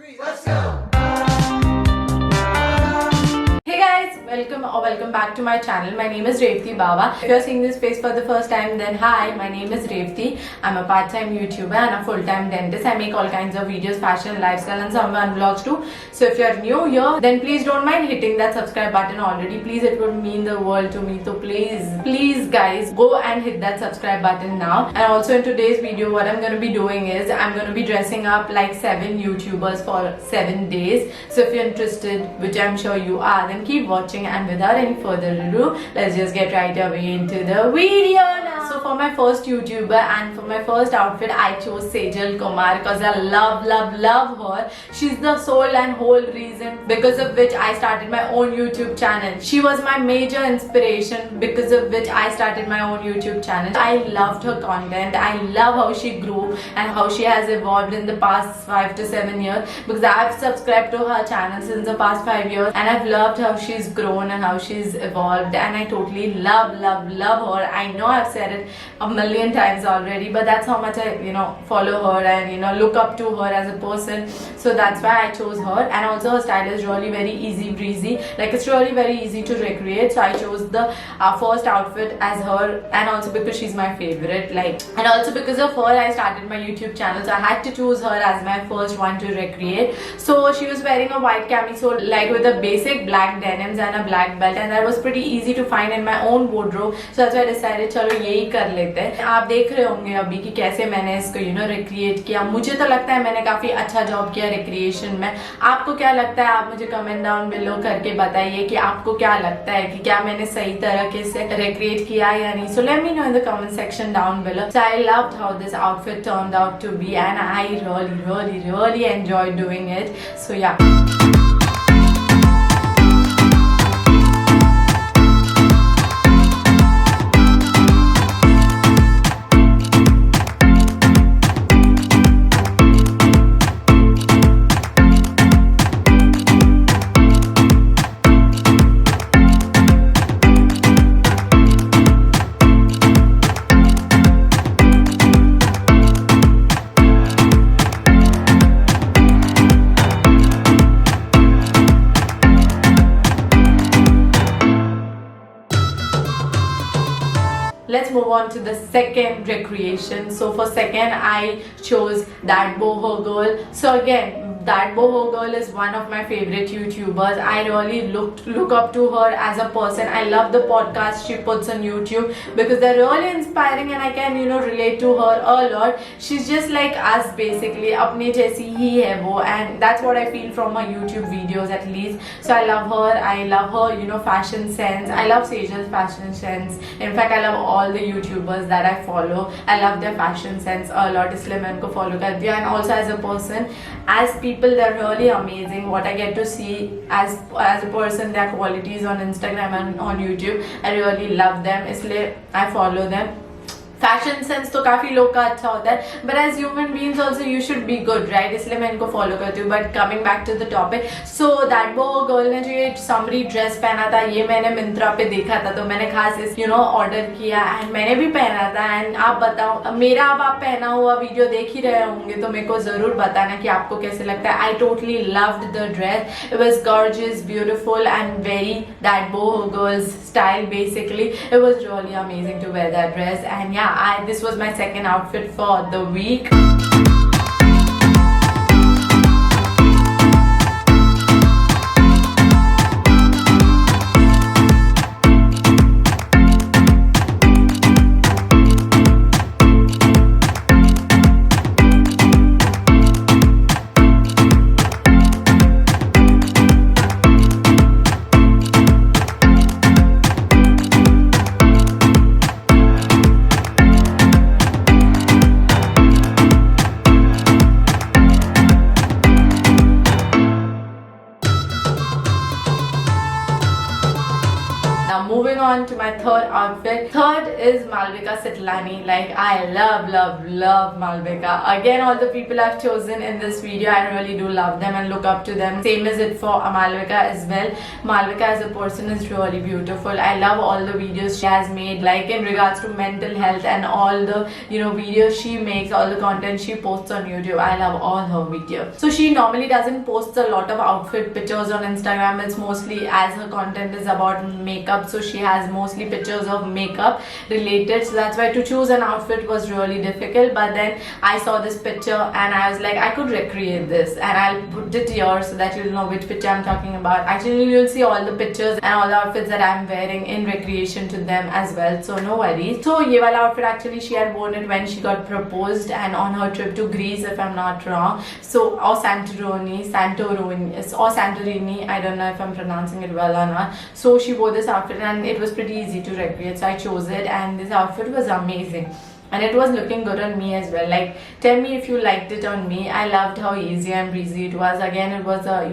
three, let's go! Hey guys, welcome back to my channel. My name is Revati Bawa. If you're seeing this face for the first time, then hi, my name is Revati. I'm a part-time YouTuber and a full-time dentist. I make all kinds of videos, fashion, lifestyle and some fun vlogs too. So if you're new here, then please don't mind hitting that subscribe button already. Please, it would mean the world to me. So please guys, go and hit that subscribe button now. And also in today's video, what I'm going to be doing is I'm going to be dressing up like 7 YouTubers for 7 days. So if you're interested, which I'm sure you are, then keep watching, and without any further ado, let's just get right away into the video now. So for my first YouTuber and for my first outfit, I chose Sejal Kumar because I love her. She's the soul and whole reason because of which I started my own YouTube channel. She was my major inspiration because of which I started my own YouTube channel. I loved her content. I love how she grew and how she has evolved in the past 5 to 7 years, because I've subscribed to her channel since the past 5 years and I've loved how she's grown and how she's evolved, and I totally love her. I know I've said it a million times already, but that's how much I follow her and look up to her as a person. So that's why I chose her. And also her style is really very easy breezy, like it's really very easy to recreate. So I chose the first outfit as her, and also because she's my favorite, and also because of her I started my YouTube channel. So I had to choose her as my first one to recreate. So she was wearing a white camisole like with a basic black denims and a black belt, and that was pretty easy to find in my own wardrobe. So that's why I decided चलो यही कर लेते हैं. आप देख रहे होंगे अभी कि कैसे मैंने इसको रिक्रिएट किया. मुझे तो लगता है मैंने काफी अच्छा जॉब किया रिक्रिएशन में. आपको क्या लगता है? आप मुझे कमेंट डाउन बिलो करके बताइए कि आपको क्या लगता है कि क्या मैंने सही तरीके से रिक्रिएट किया या नहीं. So let me know in the comment section down below. So I loved how this outfit turned out to be, and I really enjoyed doing it. So yeah. Let's move on to the second recreation. So for second, I chose That Boho Girl. So again, That Boho Girl is one of my favorite YouTubers. I really look up to her as a person. I love the podcast she puts on YouTube because they're really inspiring, and I can relate to her a lot. She's just like us basically. अपने जैसी ही है वो, and that's what I feel from her YouTube videos at least. So I love her. I love her fashion sense. I love Sejal's fashion sense. In fact, I love all the YouTubers that I follow. I love their fashion sense a lot. इसलिए मैं उनको follow करती हूँ. And also as a person, as people, they're really amazing. What I get to see as a person, their qualities on Instagram and on YouTube, I really love them. इसलिए I follow them. Fashion sense तो काफी लोग का अच्छा होता है, but as human beings also you should be good, right? इसलिए मैं इनको फॉलो करती हूँ. But coming back to the topic, so that boho girl ने जो ये समरी ड्रेस पहना था, ये मैंने मिंत्रा पे देखा था, तो मैंने खास इस ऑर्डर किया एंड मैंने भी पहना था. एंड आप बताओ, मेरा अब आप पहना हुआ वीडियो देख ही रहे होंगे, तो मेरे को जरूर बताना कि आपको कैसे लगता है. I totally loved the dress. It was gorgeous, beautiful and very that boho girls style basically. It was really amazing to wear that dress, and yeah, this was my second outfit for the week. on to my third outfit. Third is Malvika Sitlani. Like, I love Malvika. Again, all the people I've chosen in this video, I really do love them and look up to them. Same is it for Malvika as well. Malvika as a person is really beautiful. I love all the videos she has made, like in regards to mental health and all the videos she makes, all the content she posts on YouTube. I love all her videos. So she normally doesn't post a lot of outfit pictures on Instagram. It's mostly, as her content is about makeup, so she has mostly pictures of makeup related. So that's why to choose an outfit was really difficult. But then I saw this picture and I was like, I could recreate this, and I'll put it here so that you'll know which picture I'm talking about. Actually, you'll see all the pictures and all the outfits that I'm wearing in recreation to them as well, so no worries. So ye wala outfit, actually she had worn it when she got proposed and on her trip to Greece, if I'm not wrong. So, or Santorini, I don't know if I'm pronouncing it well or not. So she wore this outfit and it was pretty easy to recreate, so I chose it, and this outfit was amazing. And it was looking good on me as well. Like, tell me if you liked it on me. I loved how easy and breezy it was. Again, it was a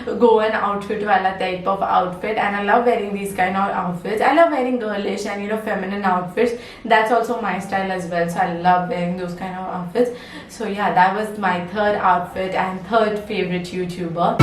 Goan outfit wala type of outfit, and I love wearing these kind of outfits. I love wearing girlish and feminine outfits. That's also my style as well, so I love wearing those kind of outfits. So yeah, that was my third outfit and third favorite YouTuber.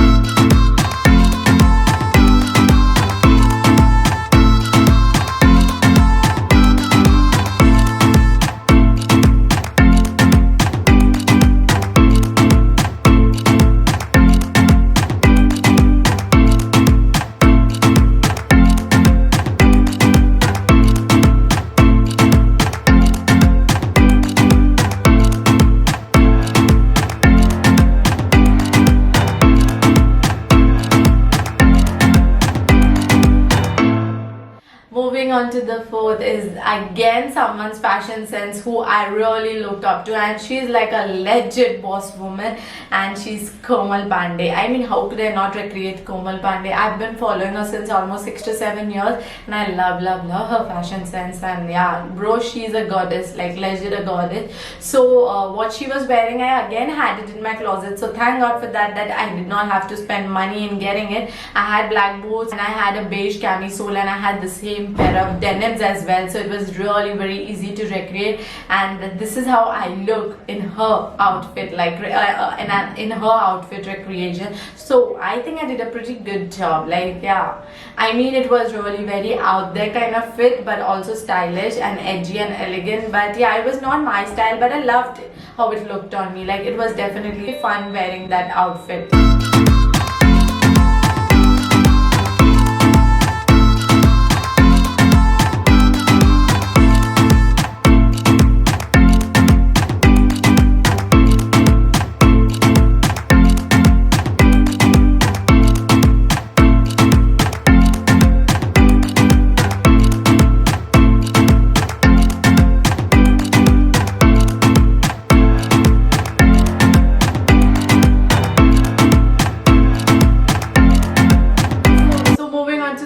Moving on to the fourth is again someone's fashion sense who I really looked up to, and she's like a legit boss woman, and she's Komal Pandey. I mean, how could I not recreate Komal Pandey? I've been following her since almost 6 to 7 years, and I love her fashion sense. And yeah, bro, she's a goddess, like legit a goddess. So what she was wearing, I again had it in my closet, so thank God for that I did not have to spend money in getting it. I had black boots and I had a beige camisole and I had the same pair of denims as well, so it was really very easy to recreate. And this is how I look in her outfit, like in her outfit recreation. So I think I did a pretty good job. Like, yeah, I mean, it was really very out there kind of fit, but also stylish and edgy and elegant. But yeah, it was not my style, but I loved how it looked on me. Like, it was definitely fun wearing that outfit.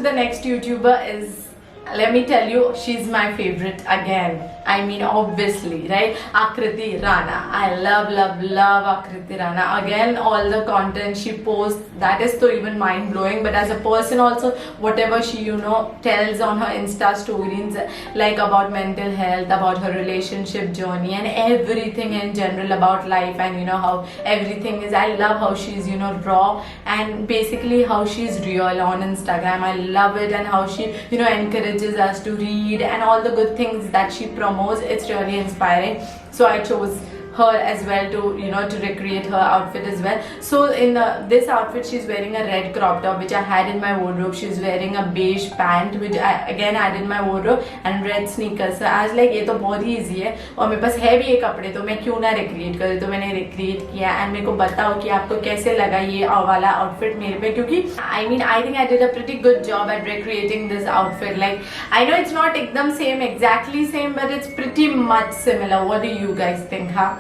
Next YouTuber is, let me tell you, she's my favorite again. I mean, obviously, right? Akriti Rana. I love Akriti Rana. Again, all the content she posts, that is so even mind-blowing. But as a person also, whatever she, tells on her Insta stories, like about mental health, about her relationship journey, and everything in general about life, and how everything is. I love how she's, raw, and basically how she's real on Instagram. I love it, and how she, encourages us to read, and all the good things that she promotes. It's really inspiring. So I chose her as well to to recreate her outfit as well. So in this outfit, she's wearing a red crop top which I had in my wardrobe. She's wearing a beige pant which I again had in my wardrobe, and red sneakers. So I was like, ये तो बहुत ही easy है और मेरे पास है भी ये कपड़े, तो मैं क्यों ना recreate करूँ. तो मैंने recreate किया, and मेरे को बताओ कि आपको कैसे लगा ये वाला outfit मेरे पे, क्योंकि I mean, I think I did a pretty good job at recreating this outfit. Like, I know it's not एकदम same, exactly same, but it's pretty much similar. What do you guys think, huh?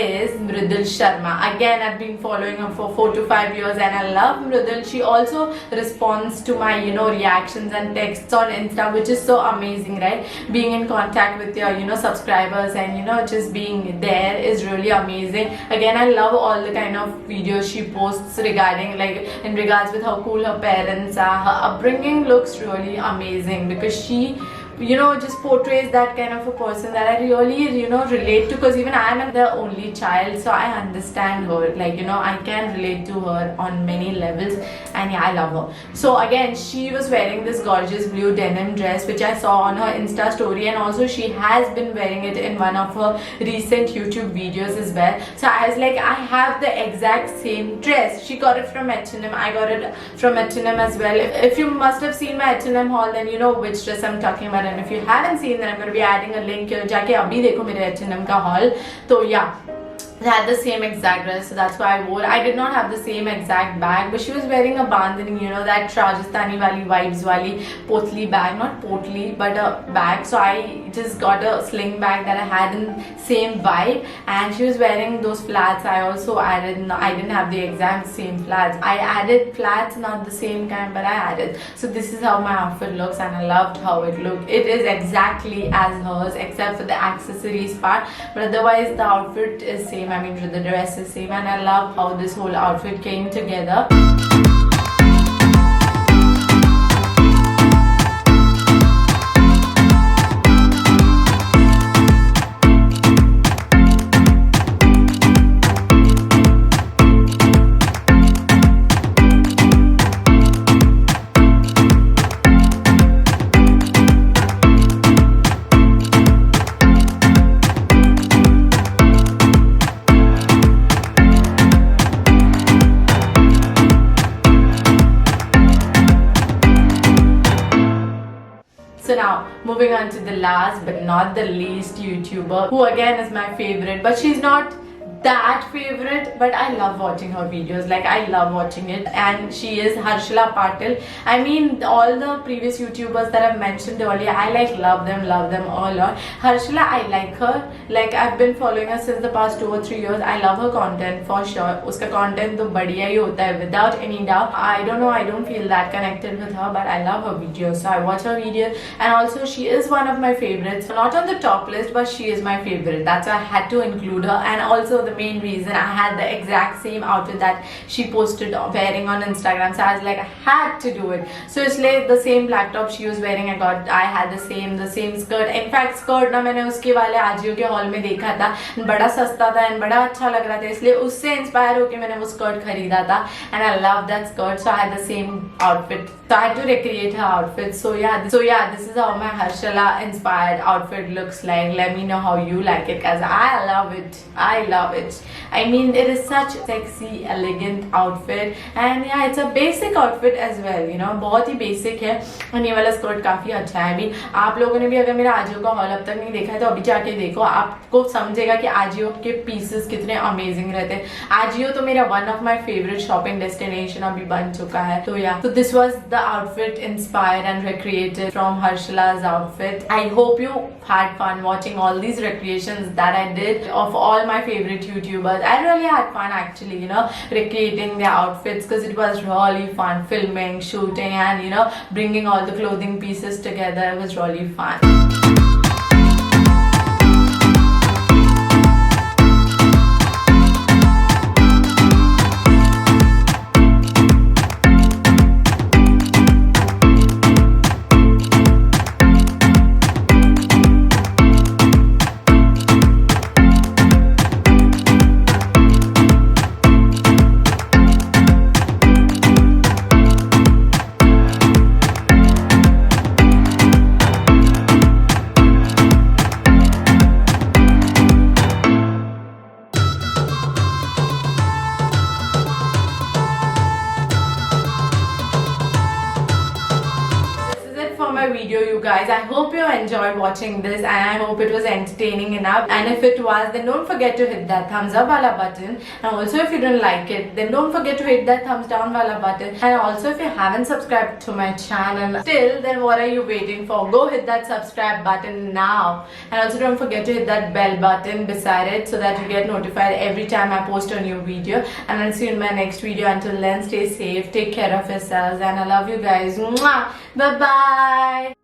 is Mridul Sharma. Again, I've been following her for 4 to 5 years and I love Mridul. She also responds to my reactions and texts on Insta, which is so amazing, right? Being in contact with your subscribers and just being there is really amazing. Again, I love all the kind of videos she posts regarding, like, in regards with how cool her parents are. Her upbringing looks really amazing because she just portrays that kind of a person that I really relate to, because even I am the only child, so I understand her, like I can relate to her on many levels, and yeah, I love her. So again, she was wearing this gorgeous blue denim dress which I saw on her Insta story, and also she has been wearing it in one of her recent YouTube videos as well. So I was like, I have the exact same dress. She got it from H&M, I got it from H&M as well. If you must have seen my H&M haul, then you know which dress I'm talking about. And if you haven't seen, then I'm going to be adding a link here. जाके अभी देखो मेरे H&M का haul. तो yeah, I had the same exact dress, so that's why I wore. I did not have the same exact bag, but she was wearing a bandhani, that Rajasthani wali vibes wali potli bag, not potli, but a bag. So I just got a sling bag that I had in same vibe, and she was wearing those flats. I also added. I didn't have the exact same flats. I added flats, not the same kind, but I added. So this is how my outfit looks, and I loved how it looked. It is exactly as hers, except for the accessories part, but otherwise the outfit is same. I mean, the dress is same, and I love how this whole outfit came together. So now, moving on to the last but not the least YouTuber, who again is my favorite, but she's not that favorite, but I love watching her videos. Like, I love watching it, and she is Harshila Patil. I mean, all the previous YouTubers that I've mentioned earlier, I love them a lot. Harshila, I like her. Like, I've been following her since the past 2 or 3 years. I love her content for sure. Uska content to badhiya hi hota hai, without any doubt. I don't know, I don't feel that connected with her, but I love her videos, so I watch her videos. And also, she is one of my favorites. Not on the top list, but she is my favorite. That's why I had to include her. And also, the main reason, I had the exact same outfit that she posted wearing on Instagram, so I was like, I had to do it. So it's like the same black top she was wearing, I had the same skirt. In fact, skirt ना मैंने उसके वाले आजियो के hall में देखा था, बड़ा सस्ता था and बड़ा अच्छा लग रहा था, इसलिए उससे इंस्पायर होके मैंने वो स्कर्ट खरीदा था, and I love that skirt. So I had the same outfit, so I had to recreate her outfit. So yeah, this is how my Harshila inspired outfit looks like. Let me know how you like it, cause I love it. I mean, it is such a sexy, elegant outfit, and yeah, it's a basic outfit as well, बहुत ही basic है, और ये वाला skirt काफी अच्छा है. I mean, आप लोगों ने भी अगर मेरा आजियो का हॉल अब तक नहीं देखा है तो अभी जाके देखो, आपको समझेगा कि आजियो के पीसेस कितने अमेजिंग रहते हैं. आजियो तो मेरा one of my favorite shopping destination अभी बन चुका है. तो yeah, so this was the outfit inspired and recreated from Harshila's outfit. I hope you had fun watching all these recreations that I did of all my favorite YouTubers. I really had fun actually, recreating their outfits, because it was really fun filming, shooting, and bringing all the clothing pieces together. It was really fun. guys, I hope you enjoyed watching this and I hope it was entertaining enough. And if it was, then don't forget to hit that thumbs up wala button. And also if you didn't like it, then don't forget to hit that thumbs down wala button. And also if you haven't subscribed to my channel still, then what are you waiting for? Go hit that subscribe button now. And also don't forget to hit that bell button beside it so that you get notified every time I post a new video. And I'll see you in my next video. Until then, stay safe, take care of yourselves, and I love you guys. Mwah! Bye bye.